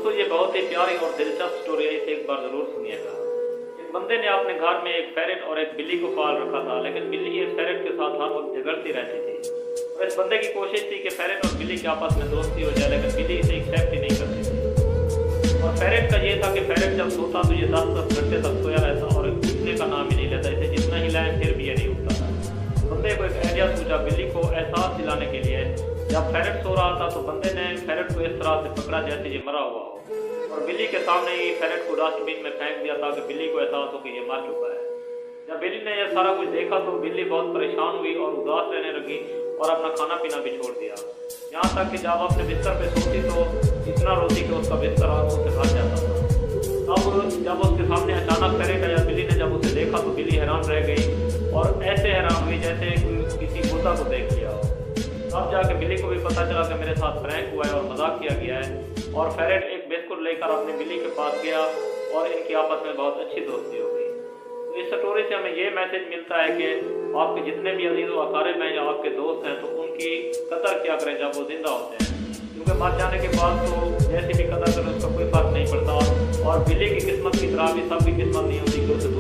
दोस्तों ये बहुत ही प्यारी और दिलचस्प स्टोरी है, इसे एक बार ज़रूर सुनिएगा। एक बंदे ने अपने घर में एक पैरेट और एक बिल्ली को पाल रखा था, लेकिन बिल्ली इस पैरेट के साथ हर वक्त झगड़ती रहती थी। और इस बंदे की कोशिश थी कि पैरेट और बिल्ली के आपस में दोस्ती हो जाए, लेकिन बिल्ली इसे एक्सेप्ट ही नहीं करती थी। और पैरेट का ये था कि पैरेट जब सोता तो ये 10-10 घंटे तक सोया रहता और उठने का नाम ही नहीं लेता, इसे जितना हिलाए फिर भी ये नहीं उठता था। बंदे को एक आइडिया सूझा बिल्ली को एहसास दिलाने के लिए। जब पैरेट सो रहा था तो बंदे ने पैरेट को इस तरह से पकड़ा जैसे ये मरा हुआ हो, और बिल्ली के सामने ही पैरेट को डस्टबिन में फेंक दिया ताकि बिल्ली को एहसास हो कि ये मर चुका है। जब बिल्ली ने यह सारा कुछ देखा तो बिल्ली बहुत परेशान हुई और उदास रहने लगी और अपना खाना पीना भी छोड़ दिया। यहाँ तक कि जब अपने बिस्तर पे सोती तो इतना रोती कि उसका बिस्तर आंसू से भर जाता था। अब जब उसके सामने अचानक पैरेट आया, बिल्ली ने जब उसे देखा तो बिल्ली हैरान रह गई और ऐसे हैरान हुई जैसे किसी भूता को देख लिया हो। अब जाके बिल्ली को भी पता चला कि मेरे साथ प्रैंक हुआ है और मजाक किया गया है, और पैरेट एक बिस्कुट लेकर अपनी बिल्ली के पास गया और इनकी आपस में बहुत अच्छी दोस्ती हो गई। तो इस स्टोरी से हमें ये मैसेज मिलता है कि आपके जितने भी अजीज व अकारिब हैं या आपके दोस्त हैं तो उनकी कदर क्या करें जब वो जिंदा होते हैं, क्योंकि मर जाने के बाद तो जैसी भी कदर करें उसका कोई फर्क नहीं पड़ता। और बिल्ली की किस्मत की तरह भी सबकी किस्मत नहीं होती कि उसे